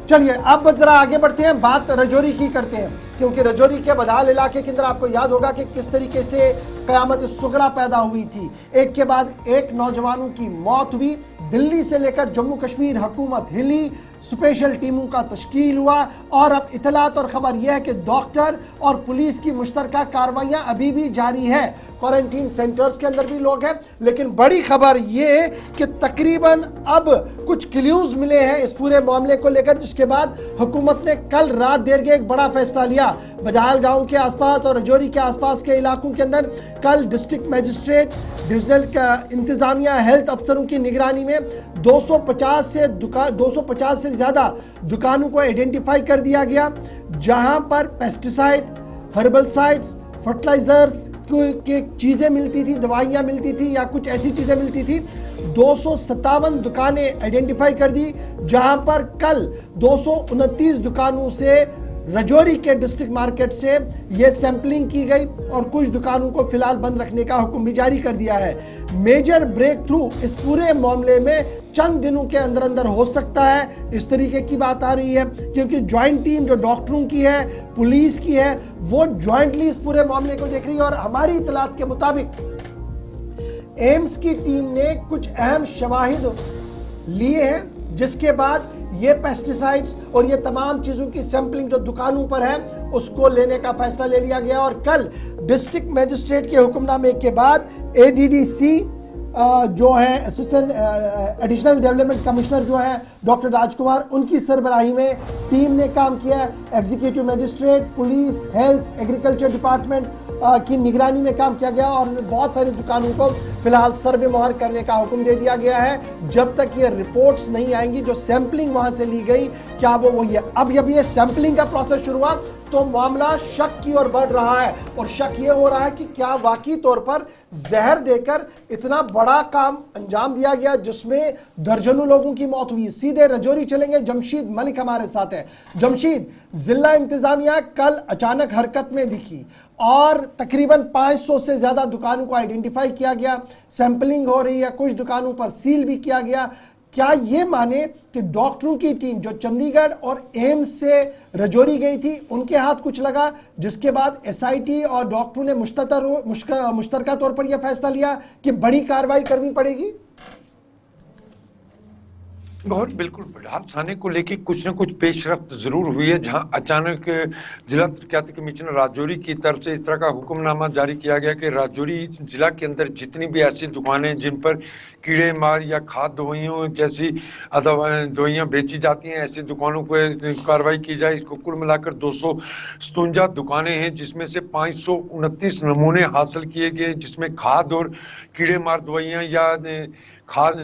चलिए अब जरा आगे बढ़ते हैं, बात रजौरी की करते हैं, क्योंकि रजौरी के बदाल इलाके के अंदर आपको याद होगा कि किस तरीके से कयामत सुगरा पैदा हुई थी। एक के बाद एक नौजवानों की मौत हुई। दिल्ली से लेकर जम्मू कश्मीर हुकूमत हिली, स्पेशल टीमों का तश्कील हुआ और अब इतलात और खबर यह है कि डॉक्टर और पुलिस की मुश्तरका कार्रवाइयां अभी भी जारी है। क्वारंटीन सेंटर्स के अंदर भी लोग हैं, लेकिन बड़ी खबर यह कि तकरीबन अब कुछ क्लूज मिले हैं इस पूरे मामले को लेकर, जिसके बाद हुकूमत ने कल रात देर के एक बड़ा फैसला लिया। बजाल गांव के आसपास और रजौरी के आसपास के इलाकों के अंदर कल डिस्ट्रिक्ट मजिस्ट्रेट, डिविजनल इंतजामिया, हेल्थ अफसरों की निगरानी में 250 से ज्यादा दुकानों को आइडेंटिफाई कर दिया गया, जहां पर पेस्टिसाइड, हर्बलसाइड्स, फर्टिलाइजर्स की चीजें मिलती थी, दवाइयां मिलती थी या कुछ ऐसी चीजें मिलती थी। 257 दुकानें आइडेंटिफाई कर दी, जहां पर कल 229 दुकानों से रजौरी के डिस्ट्रिक्ट मार्केट से यह सैंपलिंग की गई और कुछ दुकानों को फिलहाल बंद रखने का हुक्म भी जारी कर दिया है। मेजर ब्रेक थ्रू इस पूरे मामले में चंद दिनों के अंदर अंदर हो सकता है, इस तरीके की बात आ रही है, क्योंकि ज्वाइंट टीम जो डॉक्टरों की है, पुलिस की है, वो ज्वाइंटली इस पूरे मामले को देख रही है। और हमारी इतलात के मुताबिक एम्स की टीम ने कुछ अहम शवाहिद लिए हैं, जिसके बाद ये पेस्टिसाइड्स और ये तमाम चीजों की सैंपलिंग जो दुकानों पर है उसको लेने का फैसला ले लिया गया। और कल डिस्ट्रिक्ट मजिस्ट्रेट के हुक्मनामे के बाद एडीडीसी जो है असिस्टेंट एडिशनल डेवलपमेंट कमिश्नर जो है डॉक्टर राजकुमार, उनकी सरबराही में टीम ने काम किया। Executive magistrate, police, health, agriculture department की निगरानी में काम किया गया और बहुत सारी दुकानों को फिलहाल सर्वे मोहर करने का हुक्म दे दिया गया है। जब तक ये रिपोर्ट्स नहीं आएंगी जो सैंपलिंग वहां से ली गई, क्या वो ये अब जब ये सैंपलिंग का प्रोसेस शुरू हुआ तो मामला शक की ओर बढ़ रहा है। और शक ये हो रहा है कि क्या वाकई तौर पर जहर देकर इतना बड़ा काम अंजाम दिया गया जिसमें दर्जनों लोगों की मौत हुई। सीधे रजौरी चलेंगे, जमशीद मलिक हमारे साथ है। जमशीद, जिला इंतजामिया कल अचानक हरकत में दिखी और तकरीबन 500 से ज्यादा दुकानों को आइडेंटिफाई किया गया, सैंपलिंग हो रही है, कुछ दुकानों पर सील भी किया गया। क्या ये माने कि डॉक्टरों की टीम जो चंडीगढ़ और एम्स से रजौरी गई थी उनके हाथ कुछ लगा, जिसके बाद एसआईटी और डॉक्टरों ने मुश्तरका तौर पर यह फैसला लिया कि बड़ी कार्रवाई करनी पड़ेगी? गौर बिल्कुल, बड़ाल थाने को लेके कुछ न कुछ पेशरफ्त जरूर हुई है, जहां अचानक जिला तरक्याती कमिश्नर राजौरी की तरफ से इस तरह का हुक्मनामा जारी किया गया कि राजौरी जिला के अंदर जितनी भी ऐसी दुकानें जिन पर कीड़े मार या खाद दवाइयों जैसी दवाइयां बेची जाती हैं, ऐसी दुकानों पर कार्रवाई की जाए। इसको कुल मिलाकर 257 दुकानें हैं, जिसमें से 529 नमूने हासिल किए गए, जिसमें खाद और कीड़े मार दवाइयां या खाद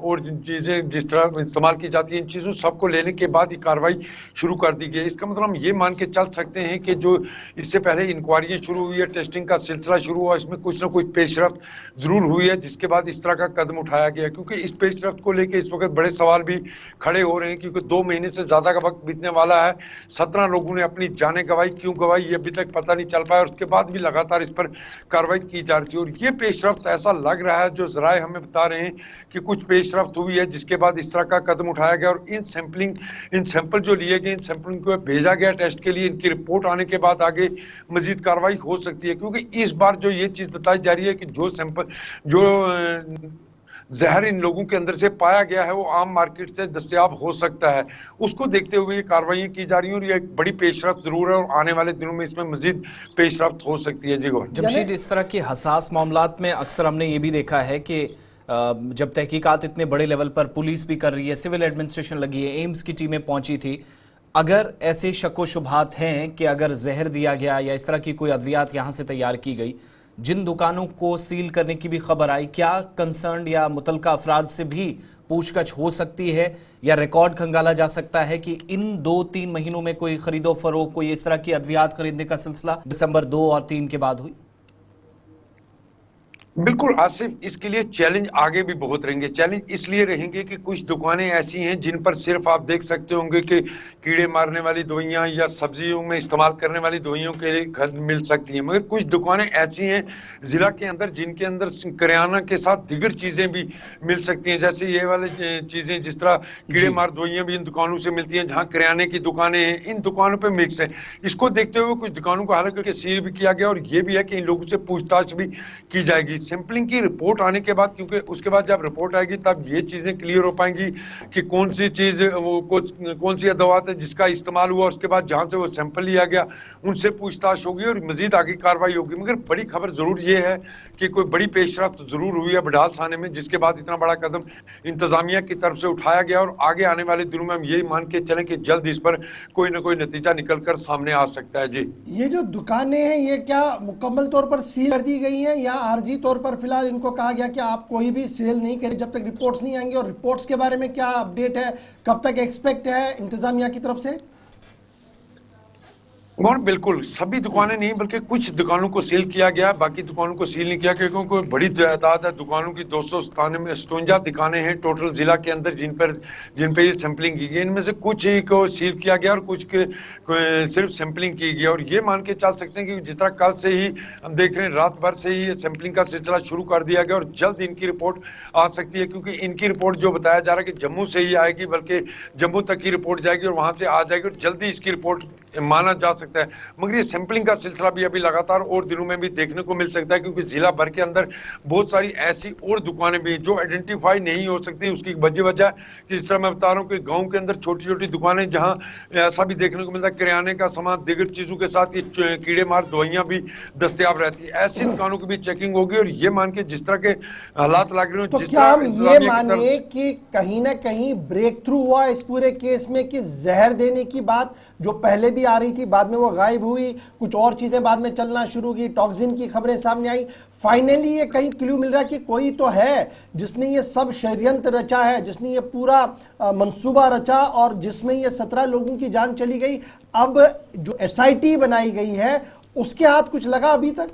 और चीजें जिस तरह इस्तेमाल की जाती हैं, इन चीजों सबको लेने के बाद ये कार्रवाई शुरू कर दी गई। इसका मतलब हम ये मान के चल सकते हैं कि जो इससे पहले इंक्वायरियां शुरू हुई है, टेस्टिंग का सिलसिला शुरू हुआ, इसमें कुछ ना कुछ पेशरफ्त जरूर हुई है, जिसके बाद इस तरह का कदम उठाया गया। क्योंकि इस पेशरफ्त को लेकर इस वक्त बड़े सवाल भी खड़े हो रहे हैं, क्योंकि 2 महीने से ज्यादा का वक्त बीतने वाला है। 17 लोगों ने अपनी जानें गंवाई, क्यों गंवाई ये अभी तक पता नहीं चल पाया, और उसके बाद भी लगातार इस पर कार्रवाई की जा रही थी। और ये पेशरफ्त ऐसा लग रहा है, जो जराए हमें बता रहे हैं कि कुछ पेशरफ्त हुई है, जिसके बाद इस तरह का कदम उठाया गया। और इन सैंपल जो लिए गए, इन सैंपलिंग को भेजा गया टेस्ट के लिए, इनकी रिपोर्ट आने के बाद आगे मजीद कार्रवाई हो सकती है। क्योंकि इस बार जो ये चीज बताई जा रही है कि जो जहर इन लोगों के अंदर से पाया गया है वो आम मार्केट से दस्तयाब हो सकता है, उसको देखते हुए ये कार्रवाई की जा रही है। और ये एक बड़ी पेशरफ्त जरूर है और आने वाले दिनों में इसमें मजीद पेशरफ्त हो सकती है। जी गौर जमशीद, इस तरह के हसास मामलात में अक्सर हमने ये भी देखा है कि जब तहकीकात इतने बड़े लेवल पर पुलिस भी कर रही है, सिविल एडमिनिस्ट्रेशन लगी है, एम्स की टीमें पहुंची थी, अगर ऐसे शक शुबहात हैं कि अगर जहर दिया गया या इस तरह की कोई अद्वियात यहां से तैयार की गई, जिन दुकानों को सील करने की भी खबर आई, क्या कंसर्न या मुतलका अफराद से भी पूछताछ हो सकती है या रिकॉर्ड खंगाला जा सकता है कि इन 2-3 महीनों में कोई खरीदो फरोख्त, कोई इस तरह की अद्वियात खरीदने का सिलसिला दिसंबर 2 और 3 के बाद हुई? बिल्कुल आसिफ, इसके लिए चैलेंज आगे भी बहुत रहेंगे। चैलेंज इसलिए रहेंगे कि कुछ दुकानें ऐसी हैं जिन पर सिर्फ आप देख सकते होंगे कि कीड़े मारने वाली दवाइयां या सब्जियों में इस्तेमाल करने वाली दवाइयों के लिए खरीद मिल सकती हैं, मगर कुछ दुकानें ऐसी हैं जिला के अंदर जिनके अंदर किराना के साथ दीगर चीजें भी मिल सकती हैं। जैसे ये वाली चीजें, जिस तरह कीड़े जी। मार दवाइयां भी इन दुकानों से मिलती हैं, जहां किराने की दुकानें हैं, इन दुकानों पर मिक्स है। इसको देखते हुए कुछ दुकानों को हालांकि सील भी किया गया, और ये भी है कि इन लोगों से पूछताछ भी की जाएगी। सैंपलिंग की रिपोर्ट आने के बाद, क्योंकि उसके बाद जब रिपोर्ट आएगी तब ये चीजें क्लियर हो पाएंगी कि कौन सी चीज कौन सी दवा है जिसका इस्तेमाल हुआ। उसके बाद जहां से वो सैंपल लिया गया उनसे पूछताछ होगी और मजीद आगे कार्रवाई होगी। मगर बड़ी खबर जरूर ये है कि कोई बड़ी पेशरफ्त जरूर हुई है बडाल थाने में, जिसके बाद इतना बड़ा कदम इंतजामिया की तरफ से उठाया गया, और आगे आने वाले दिनों में हम यही मान के चलें कि जल्द इस पर कोई ना कोई नतीजा निकलकर सामने आ सकता है। जी, ये जो दुकानें हैं ये क्या मुकम्मल तौर पर सील कर दी गई हैं, या आर्जी तौर पर फिलहाल इनको कहा गया कि आप कोई भी सेल नहीं करें जब तक रिपोर्ट्स नहीं आएंगी? और रिपोर्ट्स के बारे में क्या अपडेट है, कब तक एक्सपेक्ट है इंतजामिया की तरफ से? और बिल्कुल सभी दुकानें नहीं, बल्कि कुछ दुकानों को सील किया गया, बाकी दुकानों को सील नहीं किया गया, क्योंकि बड़ी तादाद है दुकानों की। 257 दुकानें हैं टोटल जिला के अंदर जिन पे ये सैंपलिंग की गई। इनमें से कुछ ही को सील किया गया और कुछ के सिर्फ सैंपलिंग की गई। और ये मान के चल सकते हैं कि जिस तरह कल से ही हम देख रहे हैं, रात भर से ही सैंपलिंग का सिलसिला शुरू कर दिया गया और जल्द इनकी रिपोर्ट आ सकती है, क्योंकि इनकी रिपोर्ट जो बताया जा रहा है कि जम्मू से ही आएगी, बल्कि जम्मू तक की रिपोर्ट जाएगी और वहां से आ जाएगी और जल्दी इसकी रिपोर्ट माना जा सकता है। मगर ये सैंपलिंग का सिलसिला भी अभी लगातार और दिनों में भी देखने को मिल सकता है, क्योंकि जिला भर के अंदर बहुत सारी ऐसी और दुकानें भी जो आइडेंटिफाई नहीं हो सकती। उसकी वजह कि जिस तरह मैं बता रहा हूँ कि गांव के अंदर छोटी छोटी दुकानें, जहां ऐसा भी देखने को मिलता है किराने का सामान दीगर चीजों के साथ ये कीड़े मार दवाइयां भी दस्तयाब रहती है। ऐसी दुकानों की भी चेकिंग होगी, और ये मान के जिस तरह के हालात लग रहे हो, तो जिस क्या हम तरह ये माने कि कहीं ना कहीं ब्रेक थ्रू हुआ इस पूरे केस में, कि जहर देने की बात जो पहले भी आ रही थी, बाद में वो गायब हुई, कुछ और चीजें बाद में चलना शुरू की, टॉक्सिन की खबरें सामने आई, फाइनली ये कहीं क्लू मिल रहा है कि कोई तो है जिसने ये सब षड्यंत्र रचा है, जिसने ये पूरा मंसूबा रचा, और जिसमें ये 17 लोगों की जान चली गई। अब जो एसआईटी बनाई गई है उसके हाथ कुछ लगा अभी तक?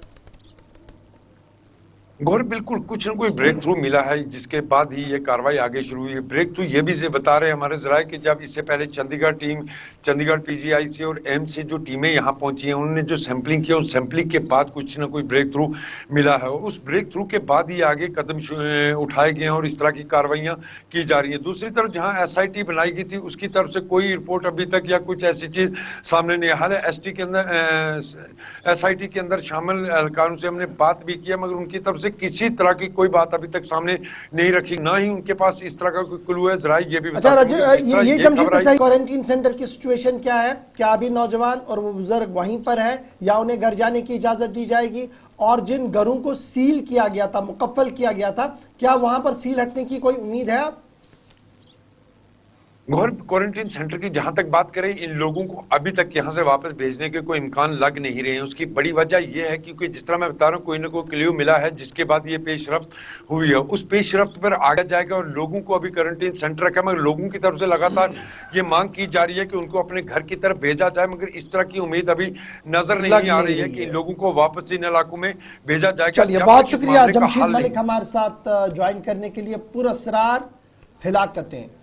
गौर बिल्कुल कुछ न कुछ ब्रेक थ्रू मिला है, जिसके बाद ही ये कार्रवाई आगे शुरू हुई है। ब्रेक थ्रू ये भी से बता रहे हैं हमारे जराये कि जब इससे पहले चंडीगढ़ पीजीआई और एम्स से जो टीमें यहाँ पहुंची हैं, उन्होंने जो सैंपलिंग किया, उस सैंपलिंग के बाद कुछ न कुछ ब्रेक थ्रू मिला है। उस ब्रेक थ्रू के बाद ही आगे कदम उठाए गए हैं और इस तरह की कार्रवाइयां की जा रही है। दूसरी तरफ जहां एसआईटी बनाई गई थी उसकी तरफ से कोई रिपोर्ट अभी तक या कुछ ऐसी चीज सामने नहीं। हाल एसटी के अंदर एसआईटी के अंदर शामिल एहलकारों से हमने बात भी किया, मगर उनकी तरफ से किसी तरह की कोई बात अभी तक सामने नहीं रखी, ना ही उनके पास इस तरह का कोई क्लू है। जरा ये भी अच्छा ये जमशेद बताइए, क्वारंटीन सेंटर की सिचुएशन क्या है? क्या अभी नौजवान और वो बुजुर्ग वहीं पर है, या उन्हें घर जाने की इजाजत दी जाएगी? और जिन घरों को सील किया गया था, मुकफ्फल किया गया था, क्या वहां पर सील हटने की कोई उम्मीद है? गौर क्वारंटीन सेंटर की जहां तक बात करें, इन लोगों को अभी तक यहां से वापस भेजने के कोई इम्कान लग नहीं रहे हैं। उसकी बड़ी वजह यह है क्योंकि जिस तरह मैं बता रहा हूं, कोई ना कोई क्ल्यू मिला है जिसके बाद ये पेशरफ्त हुई है। उस पेशरफ्त पर आगे जाएगा और लोगों को अभी क्वारंटीन सेंटर रखा, मगर लोगों की तरफ से लगातार ये मांग की जा रही है कि उनको अपने घर की तरफ भेजा जाए, मगर इस तरह की उम्मीद अभी नजर नहीं आ रही है कि इन लोगों को वापस इन इलाकों में भेजा जाएगा। चलिए, बहुत शुक्रिया जमशेद मलिक हमारे साथ ज्वाइन करने के लिए। पुरस्रार हिलाकतें